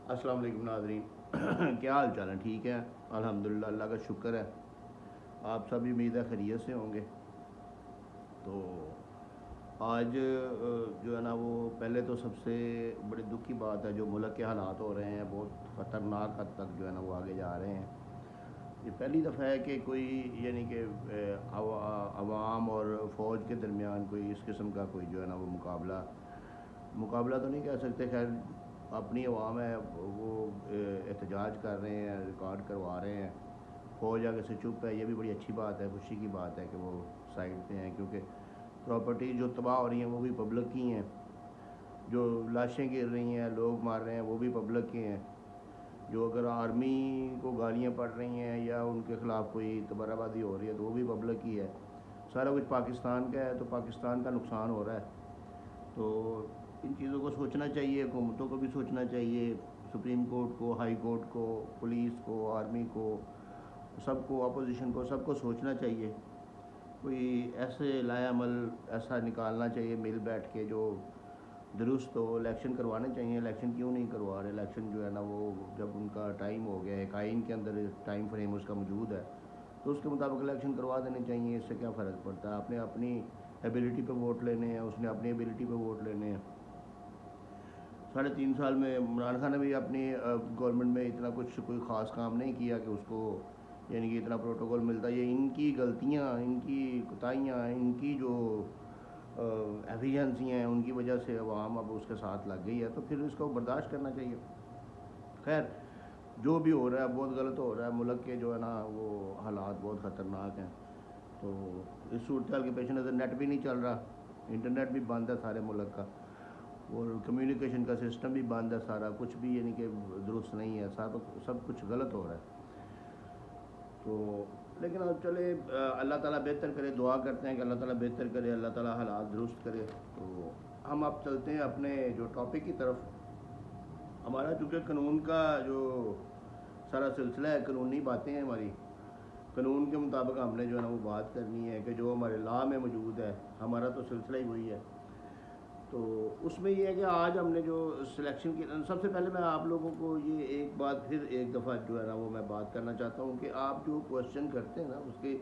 अस्सलाम वालेकुम नाज़रीन। क्या हाल चाल है? ठीक है, अल्हम्दुलिल्लाह, अल्लाह का शुक्र है। आप सभी उम्मीद है खैरियत से होंगे। तो आज जो है ना वो पहले तो सबसे बड़ी दुख की बात है, जो मुल्क के हालात हो रहे हैं बहुत ख़तरनाक हद तक जो है ना वो आगे जा रहे हैं। ये पहली दफ़ा है कि कोई यानी कि अवाम और फ़ौज के दरमियान कोई इस किस्म का कोई जो है ना वो मुकाबला मुकाबला तो नहीं कह सकते, खैर अपनी अवाम है वो एहतजाज कर रहे हैं, रिकॉर्ड करवा रहे हैं। फ़ौज आगे से चुप है, ये भी बड़ी अच्छी बात है, खुशी की बात है कि वो साइड पे हैं, क्योंकि प्रॉपर्टी जो तबाह हो रही हैं वो भी पब्लिक की हैं, जो लाशें गिर रही हैं, लोग मार रहे हैं, वो भी पब्लिक के हैं। जो अगर आर्मी को गालियाँ पड़ रही हैं या उनके ख़िलाफ़ कोई तबर्राबादी हो रही है तो वो भी पब्लिक ही है। सारा कुछ पाकिस्तान का है, तो पाकिस्तान का नुकसान हो रहा है। तो इन चीज़ों को सोचना चाहिए, हुकूमतों को भी सोचना चाहिए, सुप्रीम कोर्ट को, हाई कोर्ट को, पुलिस को, आर्मी को, सबको, अपोजिशन को, सबको सोचना चाहिए। कोई ऐसे लाएअमल ऐसा निकालना चाहिए मिल बैठ के जो दुरुस्त हो। इलेक्शन करवाने चाहिए, इलेक्शन क्यों नहीं करवा रहे? इलेक्शन जो है ना वो जब उनका टाइम हो गया, एक आइन के अंदर टाइम फ्रेम उसका मौजूद है, तो उसके मुताबिक इलेक्शन करवा देने चाहिए। इससे क्या फ़र्क पड़ता है? आपने अपनी एबिलिटी पे वोट लेने हैं, उसने अपनी एबिलिटी पे वोट लेने हैं। 3.5 साल में इमरान खान ने भी अपनी गवर्नमेंट में इतना कुछ कोई ख़ास काम नहीं किया कि उसको यानी कि इतना प्रोटोकॉल मिलता। ये इनकी गलतियाँ, इनकी कोताहियाँ, इनकी जो एफिशिएंसी हैं, उनकी वजह से अवाम अब उसके साथ लग गई है, तो फिर इसको बर्दाश्त करना चाहिए। खैर, जो भी हो रहा है बहुत गलत हो रहा है। मुल्क के जो है ना वो हालात बहुत ख़तरनाक हैं। तो इस सूरत हाल के पेश नज़र नेट भी नहीं चल रहा, इंटरनेट भी बंद है सारे मुल्क का, और कम्युनिकेशन का सिस्टम भी बंद है सारा कुछ भी, यानी कि दुरुस्त नहीं है, सब कुछ गलत हो रहा है। तो लेकिन अब चले, अल्लाह ताला बेहतर करे, दुआ करते हैं कि अल्लाह ताला बेहतर करे, अल्लाह ताला हालात दुरुस्त करे। तो हम अब चलते हैं अपने जो टॉपिक की तरफ। हमारा चूँकि कानून का जो सारा सिलसिला है, कानूनी बातें हैं हमारी, कानून के मुताबिक हमने जो है ना वो बात करनी है कि जो हमारे लॉ में मौजूद है, हमारा तो सिलसिला ही वही है। तो उसमें ये है कि आज हमने जो सिलेक्शन की, सबसे पहले मैं आप लोगों को ये एक बात फिर एक दफ़ा जो है ना वो मैं बात करना चाहता हूँ कि आप जो क्वेश्चन करते हैं ना उसके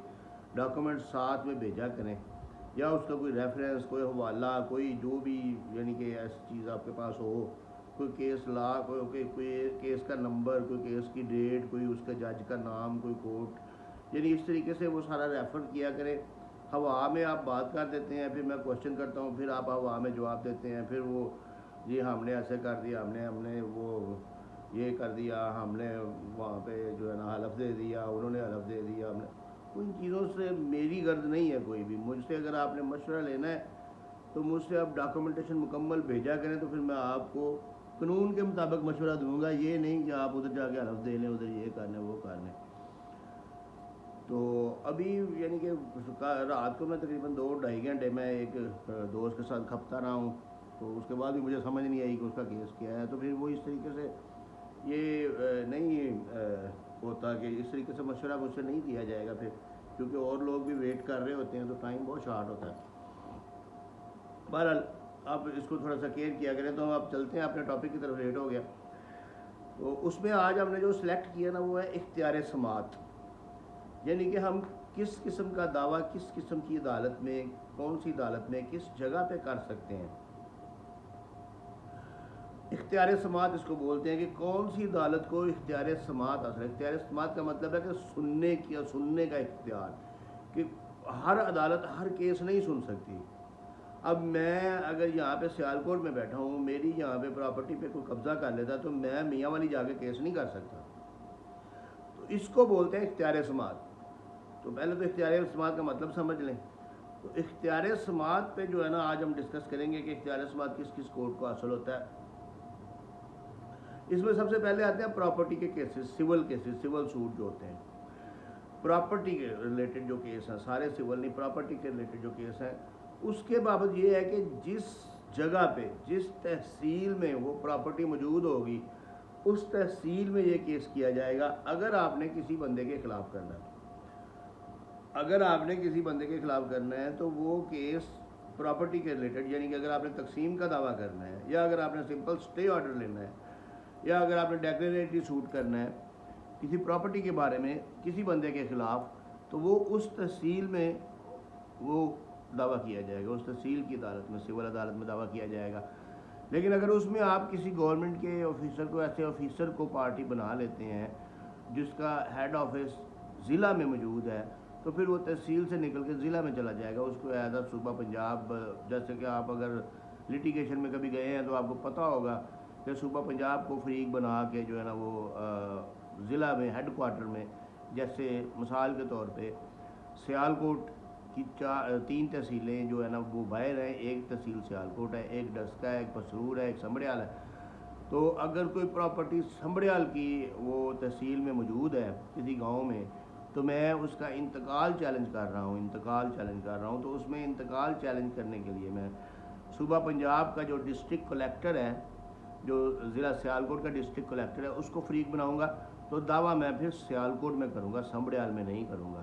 डॉक्यूमेंट साथ में भेजा करें, या उसका कोई रेफरेंस, कोई हवाला, कोई जो भी यानी कि ऐसी चीज़ आपके पास हो, कोई केस ला, कोई केस का नंबर, कोई केस की डेट, कोई उसका जज का नाम, कोई कोर्ट, यानी इस तरीके से वो सारा रेफ़र किया करें। हवा में आप बात कर देते हैं, फिर मैं क्वेश्चन करता हूँ, फिर आप हवा में जवाब देते हैं, फिर वो जी हमने ऐसे कर दिया, हमने हमने वो ये कर दिया, हमने वहाँ पे जो है ना हलफ दे दिया, उन्होंने हलफ दे दिया, हमने, उन चीज़ों से मेरी गर्ज नहीं है कोई भी। मुझसे अगर आपने मशवरा लेना है तो मुझसे आप डॉक्यूमेंटेशन मुकम्मल भेजा करें, तो फिर मैं आपको कानून के मुताबिक मशवरा दूंगा, ये नहीं कि आप उधर जाके हलफ दे लें, उधर ये कर लें, वो कर लें। तो अभी यानी कि रात को मैं तकरीबन 2-2.5 घंटे मैं एक दोस्त के साथ खपता रहा हूँ, तो उसके बाद भी मुझे समझ नहीं आई कि उसका केस क्या है। तो फिर वो इस तरीके से ये नहीं होता कि इस तरीके से मशवरा मुझसे नहीं दिया जाएगा फिर, क्योंकि और लोग भी वेट कर रहे होते हैं, तो टाइम बहुत शार्ट होता है। बहरहाल आप इसको थोड़ा सा केयर किया करें। तो हम आप चलते हैं अपने टॉपिक की तरफ, लेट हो गया। तो उसमें आज हमने जो सिलेक्ट किया ना वो है इख्तियार समात, यानी कि हम किस किस्म का दावा किस किस्म की अदालत में, कौन सी अदालत में, किस जगह पे कर सकते हैं। इख्तियार समात इसको बोलते हैं कि कौन सी अदालत को इख्तियार समात हासिल है। इख्तियार समात का मतलब है कि सुनने का इख्तियार, कि हर अदालत हर केस नहीं सुन सकती। अब मैं अगर यहाँ पे सियालकोट में बैठा हूँ, मेरी यहाँ पे प्रॉपर्टी पे कोई कब्जा कर लेता, तो मैं मियाँ वाली जाके केस नहीं कर सकता। तो इसको बोलते हैं इख्तियार समात। तो पहले तो इख्तियार समात का मतलब समझ लें। तो इख्तियार समात पे जो है ना आज हम डिस्कस करेंगे कि इख्तियार समात किस किस कोर्ट को हासिल होता है। इसमें सबसे पहले आते हैं प्रॉपर्टी के cases, civil cases, civil suit जो होते हैं। प्रॉपर्टी के रिलेटेड जो केस हैं, सारे सिविल नहीं, प्रॉपर्टी के रिलेटेड जो केस हैं, उसके बाबत ये है कि जिस जगह पे, जिस तहसील में वो प्रॉपर्टी मौजूद होगी, उस तहसील में ये केस किया जाएगा। अगर आपने किसी बंदे के खिलाफ करना है, अगर आपने किसी बंदे के खिलाफ करना है, तो वो केस प्रॉपर्टी के रिलेटेड, यानी कि अगर आपने तकसीम का दावा करना है, या अगर आपने सिंपल स्टे ऑर्डर लेना है, या अगर आपने डेक्लेरेटरी सूट करना है किसी प्रॉपर्टी के बारे में किसी बंदे के ख़िलाफ़, तो वो उस तहसील में वो दावा किया जाएगा, उस तहसील की अदालत में, सिविल अदालत में दावा किया जाएगा। लेकिन अगर उसमें आप किसी गवर्नमेंट के ऑफिसर को, ऐसे ऑफिसर को पार्टी बना लेते हैं जिसका हेड ऑफिस ज़िला में मौजूद है, तो फिर वो तहसील से निकल के ज़िला में चला जाएगा। उसको एज सूबा पंजाब, जैसे कि आप अगर लिटिगेशन में कभी गए हैं तो आपको पता होगा कि सूबा पंजाब को फरीक बना के जो है ना वो ज़िला में हेड क्वार्टर में, जैसे मिसाल के तौर पे सियालकोट की 3 तहसीलें जो है ना वो बाहर हैं, एक तहसील सियालकोट है, एक डस्का है, एक पसरूर है, एक संबड़ियाल है। तो अगर कोई प्रॉपर्टी संबड़ियाल की वो तहसील में मौजूद है किसी गांव में, तो मैं उसका इंतकाल चैलेंज कर रहा हूँ, तो उसमें इंतकाल चैलेंज करने के लिए मैं सूबा पंजाब का जो डिस्ट्रिक्ट कलेक्टर है, जो ज़िला सियालकोट का डिस्ट्रिक्ट कलेक्टर है, उसको फरीक बनाऊँगा। तो दावा मैं फिर सियालकोट में करूँगा, संबड़ियाल में नहीं करूँगा।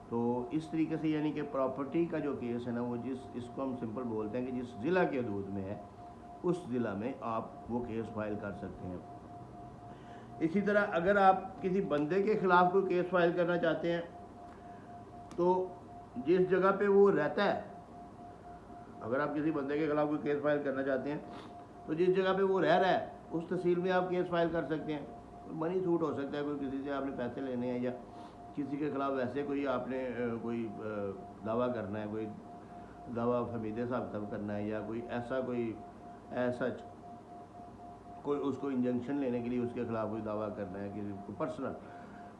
तो इस तरीके से यानी कि प्रॉपर्टी का जो केस है ना वो इसको हम सिंपल बोलते हैं कि जिस ज़िला के हदूद में है उस ज़िला में आप वो केस फाइल कर सकते हैं। इसी तरह अगर आप किसी बंदे के ख़िलाफ़ कोई केस फाइल करना चाहते हैं तो जिस जगह पे वो रहता है, अगर आप किसी बंदे के ख़िलाफ़ कोई केस फाइल करना चाहते हैं तो जिस जगह पे वो रह रहा है उस तहसील में आप केस फाइल कर सकते हैं। मनी सूट हो सकता है, कोई किसी से आपने पैसे लेने हैं या किसी के ख़िलाफ़ वैसे कोई आपने कोई दावा करना है, कोई दावा फमीदे साहब तब करना है, या कोई ऐसा कोई उसको इंजंक्शन लेने के लिए उसके ख़िलाफ़ कोई दावा करना है, किसी को पर्सनल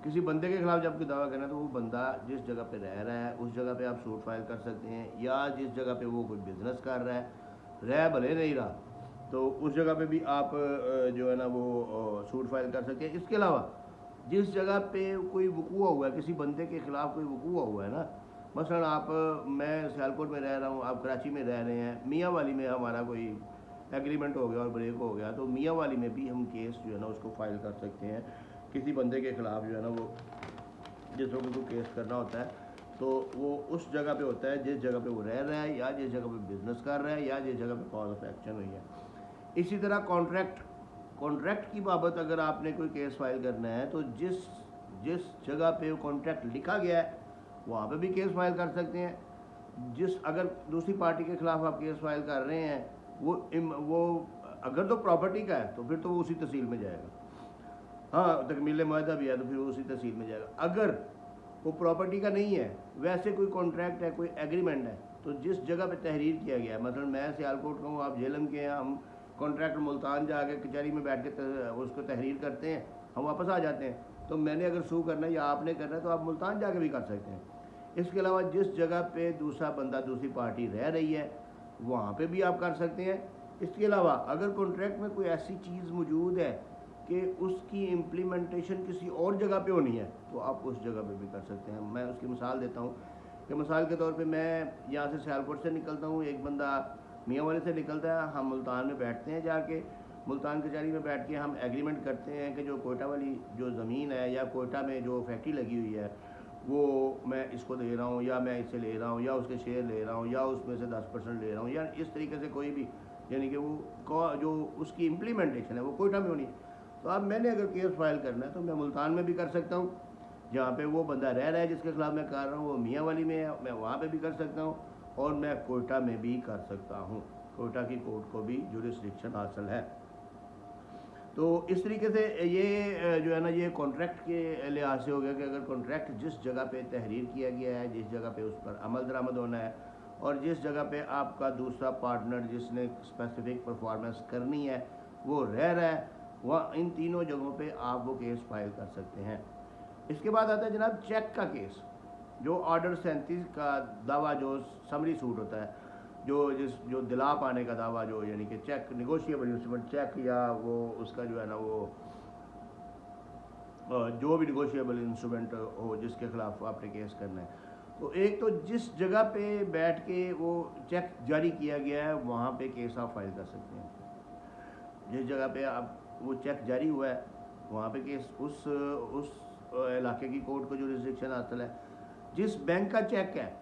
किसी बंदे के ख़िलाफ़ जब कोई दावा करना है तो वो बंदा जिस जगह पे रह रहा है उस जगह पे आप सूट फाइल कर सकते हैं, या जिस जगह पे वो कोई बिज़नेस कर रहा है, रह भले नहीं रहा, तो उस जगह पे भी आप जो है ना वो सूट फाइल कर सकते हैं। इसके अलावा जिस जगह पे कोई वकूआ हुआ है, किसी बंदे के ख़िलाफ़ कोई वकूआ हुआ है ना, मसलन आप मैं सियालकोट में रह रहा हूँ, आप कराची में रह रहे हैं, मियाँ वाली में हमारा कोई एग्रीमेंट हो गया और ब्रेक हो गया, तो मियाँ वाली में भी हम केस जो है ना उसको फाइल कर सकते हैं किसी बंदे के ख़िलाफ़। जो है ना वो जिस वक्त को केस करना होता है तो वो उस जगह पे होता है जिस जगह पे वो रह रहा है, या जिस जगह पे बिज़नेस कर रहा है, या जिस जगह पे कॉज ऑफ एक्शन हुई है। इसी तरह कॉन्ट्रैक्ट की बाबत अगर आपने कोई केस फाइल करना है तो जिस जगह पे वो कॉन्ट्रैक्ट लिखा गया है वहाँ पे भी केस फाइल कर सकते हैं। अगर दूसरी पार्टी के ख़िलाफ़ आप केस फाइल कर रहे हैं वो अगर तो प्रॉपर्टी का है तो फिर तो वो उसी तहसील में जाएगा, हाँ तकमील मुआहदा भी है तो फिर वो उसी तहसील में जाएगा। अगर वो प्रॉपर्टी का नहीं है, वैसे कोई कॉन्ट्रैक्ट है, कोई एग्रीमेंट है, तो जिस जगह पे तहरीर किया गया है, मतलब मैं सियालकोट का हूँ, आप झेलम के हैं, हम कॉन्ट्रैक्ट मुल्तान जाके कचहरी में बैठ के उसको तहरीर करते हैं, हम वापस आ जाते हैं। तो मैंने अगर सू करना है या आपने करना है तो आप मुल्तान जाके भी कर सकते हैं। इसके अलावा जिस जगह पे दूसरा बंदा, दूसरी पार्टी रह रही है वहाँ पे भी आप कर सकते हैं। इसके अलावा अगर कॉन्ट्रैक्ट में कोई ऐसी चीज़ मौजूद है कि उसकी इम्प्लीमेंटेशन किसी और जगह पे होनी है तो आप उस जगह पे भी कर सकते हैं। मैं उसकी मिसाल देता हूँ कि मिसाल के तौर पे मैं यहाँ से सियालकोट से निकलता हूँ, एक बंदा मियाँ वाले से निकलता है, हम मुल्तान में बैठते हैं, जाके मुल्तान कचहरी में बैठ के हम एग्रीमेंट करते हैं कि जो कोयटा वाली जो ज़मीन है या कोयटा में जो फैक्ट्री लगी हुई है वो मैं इसको दे रहा हूँ, या मैं इससे ले रहा हूँ, या उसके शेयर ले रहा हूँ, या उसमें से 10% ले रहा हूँ, या इस तरीके से कोई भी, यानी कि वो जो उसकी इम्प्लीमेंटेशन है वो कोयटा में होनी है। तो अब मैंने अगर केस फाइल करना है तो मैं मुल्तान में भी कर सकता हूँ, जहाँ पे वो बंदा रह रहा है जिसके खिलाफ मैं कर रहा हूँ वो मियाँ वाली में है, मैं वहाँ पे भी कर सकता हूँ, और मैं कोयटा में भी कर सकता हूँ। कोयटा की कोर्ट को भी जुरिस्डिक्शन हासिल है। तो इस तरीके से ये जो है ना ये कॉन्ट्रैक्ट के लिहाज से हो गया कि अगर कॉन्ट्रैक्ट जिस जगह पे तहरीर किया गया है, जिस जगह पे उस पर अमल दरामद होना है, और जिस जगह पे आपका दूसरा पार्टनर जिसने स्पेसिफिक परफॉर्मेंस करनी है वो रह रहा है, वह इन तीनों जगहों पे आप वो केस फाइल कर सकते हैं। इसके बाद आता है जनाब चेक का केस, जो ऑर्डर 37 का दावा जो समरी सूट होता है, जो दिला पाने का दावा, जो यानी कि चेक निगोशिएबल इंस्ट्रूमेंट चेक, या वो उसका जो है ना वो जो भी निगोशिएबल इंस्ट्रूमेंट हो जिसके ख़िलाफ़ आपने केस करना है। तो एक तो जिस जगह पे बैठ के वो चेक जारी किया गया है वहाँ पे केस आप फाइल कर सकते हैं। जिस जगह पे आप वो चेक जारी हुआ है वहाँ पे केस उस इलाके की कोर्ट को जुरिस्डिक्शन हासिल है। जिस बैंक का चेक है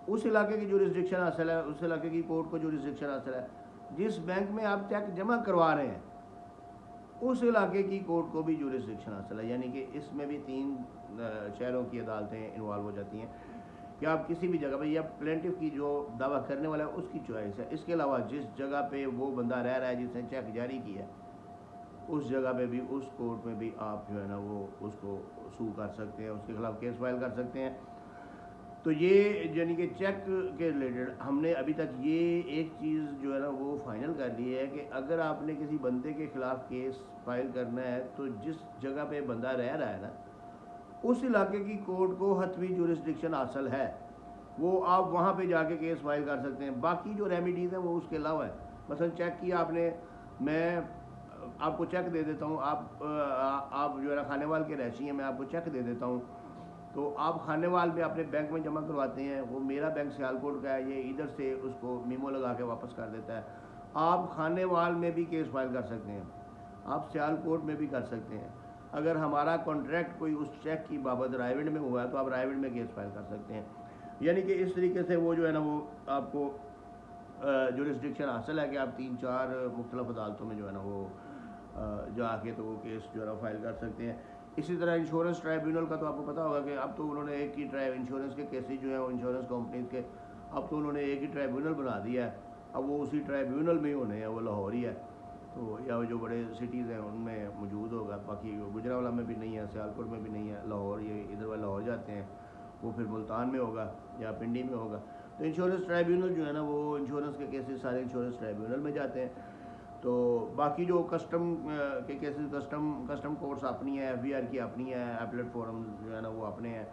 उस इलाके की जुरिस्डिक्शन हासिल है, उस इलाके की कोर्ट को जुरिस्डिक्शन हासिल है। जिस बैंक में आप चेक जमा करवा रहे हैं उस इलाके की कोर्ट को भी जुरिस्डिक्शन हासिल है। यानी कि इसमें भी 3 शहरों की अदालतें इन्वॉल्व हो जाती हैं कि आप किसी भी जगह पे, या प्लेंटिफ की जो दावा करने वाला है उसकी चॉइस है। इसके अलावा जिस जगह पे वो बंदा रह रहा है जिसने चेक जारी किया है, उस जगह पे भी, उस कोर्ट में भी आप जो है ना वो उसको सू कर सकते हैं, उसके खिलाफ केस फाइल कर सकते हैं। तो ये यानी कि चेक के रिलेटेड हमने अभी तक ये एक चीज़ जो है ना वो फाइनल कर ली है कि अगर आपने किसी बंदे के ख़िलाफ़ केस फाइल करना है तो जिस जगह पे बंदा रह रहा है ना, उस इलाके की कोर्ट को हतवी जुरिस्डिक्शन हासिल है, वो आप वहाँ पे जाके केस फाइल कर सकते हैं। बाकी जो रेमिडीज़ हैं वो उसके अलावा है। मसलन चेक किया आपने, मैं आपको चेक दे देता हूँ, आप जो है ना खानेवाल के रहशी हैं, मैं आपको चेक दे देता हूँ, तो आप खानेवाल में अपने बैंक में जमा करवाते हैं, वो मेरा बैंक सियालकोट का है, ये इधर से उसको मीमो लगा के वापस कर देता है। आप खानेवाल में भी केस फाइल कर सकते हैं, आप सियालकोट में भी कर सकते हैं। अगर हमारा कॉन्ट्रैक्ट कोई उस चेक की बाबत रायविंड में हुआ है तो आप रायविंड में केस फाइल कर सकते हैं। यानी कि इस तरीके से वो जो है ना वो आपको जुरिस्डिक्शन हासिल है कि आप 3-4 मुख्तलिफ अदालतों में जो है ना वो जाके तो वो केस जो है ना फाइल कर सकते हैं। इसी तरह इंश्योरेंस ट्राइब्यूनल का तो आपको पता होगा कि अब तो उन्होंने एक ही इंश्योरेंस के केसेस जो हैं वो इंश्योरेंस कंपनीज के, अब तो उन्होंने एक ही ट्राइब्यूनल बना दिया है। अब वो उसी ट्राइब्यूनल में ही होने हैं, वो लाहौर ही है, तो या जो बड़े सिटीज़ हैं उनमें मौजूद होगा। बाकी गुजरावाला में भी नहीं है, सियालकोट में भी नहीं है, लाहौर, ये इधर वाले लाहौर जाते हैं, वो फिर मुल्तान में होगा या पिंडी में होगा। तो इंश्योरेंस ट्राइब्यूनल जो है ना वो इंश्योरेंस के केसेस सारे इंश्योरेंस ट्राइब्यूनल में जाते हैं। तो बाकी जो कस्टम के केसेस, कस्टम कोर्ट्स अपनी है, FBR की अपनी है, एपलेट फोरम जो है ना वो अपने हैं।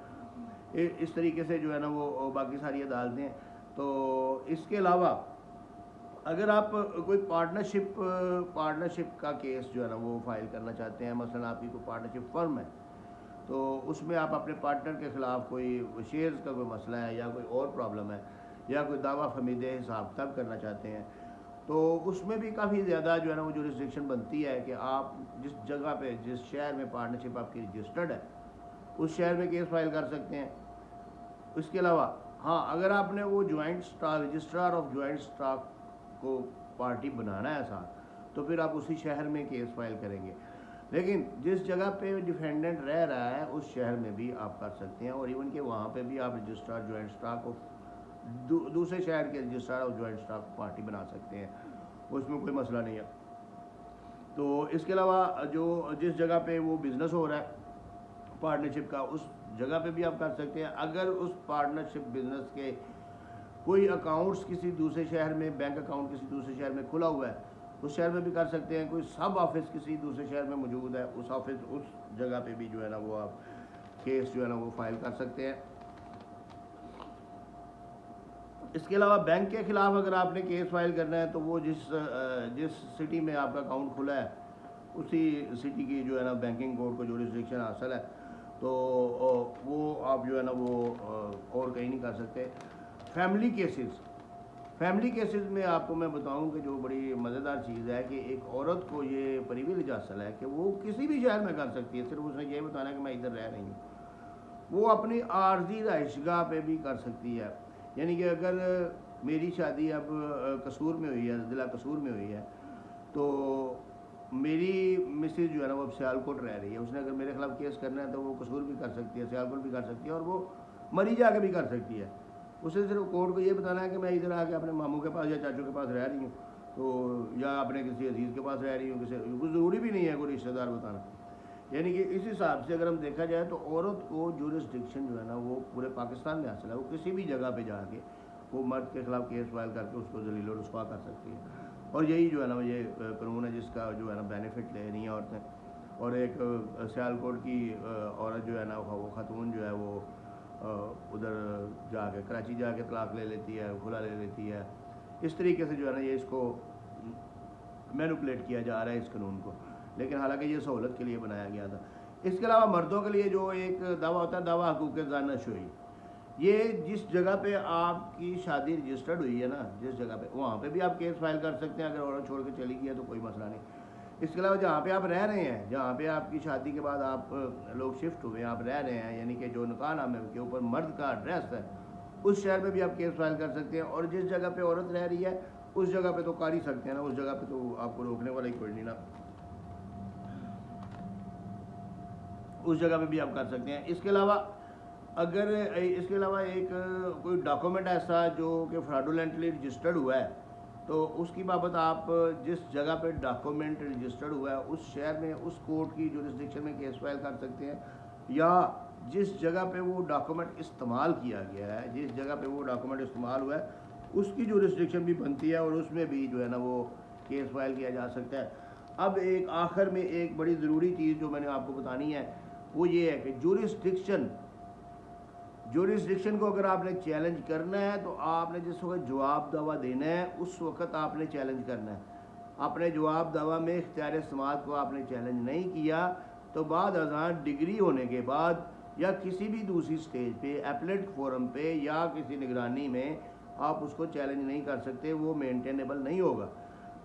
इस तरीके से जो है ना वो बाकी सारी अदालतें हैं। तो इसके अलावा अगर आप कोई पार्टनरशिप का केस जो है ना वो फाइल करना चाहते हैं, मसलन आपकी कोई पार्टनरशिप फर्म है, तो उसमें आप अपने पार्टनर के ख़िलाफ़ कोई शेयर्स का कोई मसला है या कोई और प्रॉब्लम है या कोई दावा फमीदे हिसाब किताब करना चाहते हैं, तो उसमें भी काफ़ी ज़्यादा जो है ना वो जुरिस्डिक्शन बनती है कि आप जिस जगह पे, जिस शहर में पार्टनरशिप आपकी रजिस्टर्ड है, उस शहर में केस फाइल कर सकते हैं। इसके अलावा हाँ, अगर आपने वो joint stock, registrar of joint stock को पार्टी बनाना है साथ, तो फिर आप उसी शहर में केस फाइल करेंगे। लेकिन जिस जगह पे डिफेंडेंट रह रहा है उस शहर में भी आप कर सकते हैं, और इवन के वहाँ पे भी आप रजिस्ट्रार जॉइंट स्टॉक ऑफ दूसरे शहर के registrar of joint stock party बना सकते हैं, उसमें कोई मसला नहीं है। तो इसके अलावा जो जिस जगह पे वो बिज़नेस हो रहा है पार्टनरशिप का, उस जगह पे भी आप कर सकते हैं। अगर उस पार्टनरशिप बिजनेस के कोई अकाउंट्स किसी दूसरे शहर में, बैंक अकाउंट किसी दूसरे शहर में खुला हुआ है, उस शहर में भी कर सकते हैं। कोई सब ऑफिस किसी दूसरे शहर में मौजूद है, उस ऑफिस, उस जगह पे भी जो है ना वो आप केस जो है ना वो फाइल कर सकते हैं। इसके अलावा बैंक के ख़िलाफ़ अगर आपने केस फाइल करना है तो वो जिस सिटी में आपका अकाउंट खुला है उसी सिटी की जो है ना बैंकिंग कोड को जुरिस्डिक्शन हासिल है, तो वो आप जो है ना वो और कहीं नहीं कर सकते। फैमिली केसेस में आपको मैं बताऊं कि जो बड़ी मज़ेदार चीज़ है कि एक औरत को ये प्रिविलेज हासिल है कि वो किसी भी शहर में कर सकती है, सिर्फ उसने ये बताना है कि मैं इधर रह रही हूँ। वो अपनी आर्जी रहायशगाह पे भी कर सकती है। यानी कि अगर मेरी शादी अब कसूर में हुई है, ज़िला कसूर में हुई है, तो मेरी मिसेज जो है ना वो अब सियालकोट रह रही है, उसने अगर मेरे खिलाफ़ केस करना है तो वो कसूर भी कर सकती है, सियालकोट भी कर सकती है, और वो मरी जाके भी कर सकती है। उसे सिर्फ कोर्ट को ये बताना है कि मैं इधर आके अपने मामू के पास या चाचू के पास रह रही हूँ, तो या अपने किसी अजीज़ के पास रह रही हूँ, कुछ ज़रूरी भी नहीं है कोई रिश्तेदार बताना। यानी कि इस हिसाब से अगर हम देखा जाए तो औरत को जुरिस्डिक्शन जो है ना वो पूरे पाकिस्तान में हासिल है। वो किसी भी जगह पे जाके वो मर्द के ख़िलाफ़ केस फाइल करके उसको जलील और रुस्वा कर सकती है, और यही जो है ना ये कानून है जिसका जो है ना बेनिफिट ले रही हैं औरतें। और एक सियालकोट की औरत जो है ना वो खातून जो है वो उधर जाके कराची जाके तलाक ले लेती है, खुला ले लेती है। इस तरीके से जो है ना ये इसको मैनिपुलेट किया जा रहा है इस कानून को, लेकिन हालांकि ये सहूलत के लिए बनाया गया था। इसके अलावा मर्दों के लिए जो एक दावा होता है, दावा हकूक़ ज़ानशोई, ये जिस जगह पे आपकी शादी रजिस्टर्ड हुई है ना, जिस जगह पे, वहाँ पे भी आप केस फाइल कर सकते हैं। अगर औरत छोड़ के चली गई है तो कोई मसला नहीं। इसके अलावा जहाँ पे आप रह रहे हैं, जहाँ पे आपकी शादी के बाद आप लोग शिफ्ट हुए, आप रह रहे हैं, यानी कि जो निकाहनामे के ऊपर मर्द का एड्रेस है, उस शहर में भी आप केस फाइल कर सकते हैं। और जिस जगह पे औरत रह रही है उस जगह पे तो कर ही सकते हैं ना, उस जगह पे तो आपको रोकने वाला ही कोई नहीं ना। उस जगह पे भी आप कर सकते हैं। इसके अलावा एक कोई डॉक्यूमेंट ऐसा जो कि फ्रॉडुलेंटली रजिस्टर्ड हुआ है, तो उसकी बाबत आप जिस जगह पे डॉक्यूमेंट रजिस्टर्ड हुआ है उस शहर में उस कोर्ट की जुरिस्डिक्शन में केस फाइल कर सकते हैं, या जिस जगह पे वो डॉक्यूमेंट इस्तेमाल किया गया है, जिस जगह पे वो डॉक्यूमेंट इस्तेमाल हुआ है उसकी जुरिस्डिक्शन भी बनती है और उसमें भी जो है ना वो केस फाइल किया जा सकता है। अब एक आखिर में एक बड़ी ज़रूरी चीज़ जो मैंने आपको बतानी है वो ये है कि जुरिस्डिक्शन को अगर आपने चैलेंज करना है तो आपने जिस वक्त जवाब दावा देना है उस वक्त आपने चैलेंज करना है। अपने जवाब दावा में इख्तियार समाअत को आपने चैलेंज नहीं किया तो बाद अज़ान डिग्री होने के बाद या किसी भी दूसरी स्टेज पे एपलेट फोरम पे या किसी निगरानी में आप उसको चैलेंज नहीं कर सकते, वो मेंटेनेबल नहीं होगा।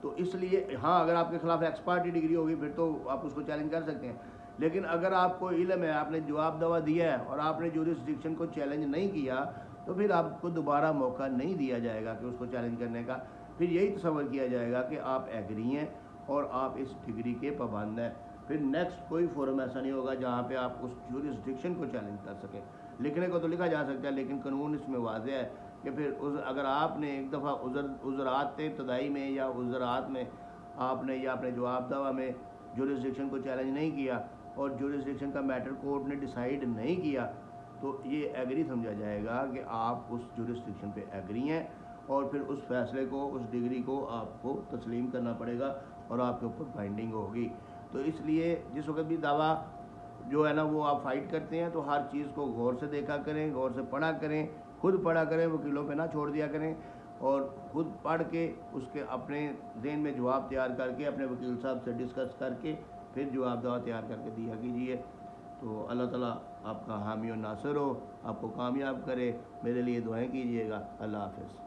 तो इसलिए हाँ, अगर आपके खिलाफ एक्सपर्ट डिग्री होगी फिर तो आप उसको चैलेंज कर सकते हैं, लेकिन अगर आपको इल्म है, आपने जवाब दवा दिया है और आपने जुरिस्डिक्शन को चैलेंज नहीं किया तो फिर आपको दोबारा मौका नहीं दिया जाएगा कि उसको चैलेंज करने का। फिर यही तस्वर किया जाएगा कि आप एग्री हैं और आप इस डिग्री के पाबंद हैं। फिर नेक्स्ट कोई फोरम ऐसा नहीं होगा जहाँ पे आप उस जुरिस्डिक्शन को चैलेंज कर सकें। लिखने को तो लिखा जा सकता है, लेकिन कानून इसमें वाज़ेह है कि फिर अगर आपने एक दफ़ा उज़रात इब्तदाई में या उज़रात में आपने या अपने जवाब दावा में जुरिस्डिक्शन को चैलेंज नहीं किया और जुरिस्डिक्शन का मैटर कोर्ट ने डिसाइड नहीं किया तो ये एग्री समझा जाएगा कि आप उस जुरिस्डिक्शन पे एग्री हैं और फिर उस फैसले को, उस डिग्री को आपको तस्लीम करना पड़ेगा और आपके ऊपर बाइंडिंग होगी। तो इसलिए जिस वक्त भी दावा जो है ना वो आप फाइट करते हैं तो हर चीज़ को गौर से देखा करें, गौर से पढ़ा करें, खुद पढ़ा करें, वकीलों पे ना छोड़ दिया करें और खुद पढ़ के उसके अपने ज़हन में जवाब तैयार करके अपने वकील साहब से डिस्कस करके फिर जवाब दवा तैयार करके दिया कीजिए। तो अल्लाह ताला आपका हामी और नासिर हो, आपको कामयाब करे। मेरे लिए दुआएं कीजिएगा। अल्लाह हाफ़िज़।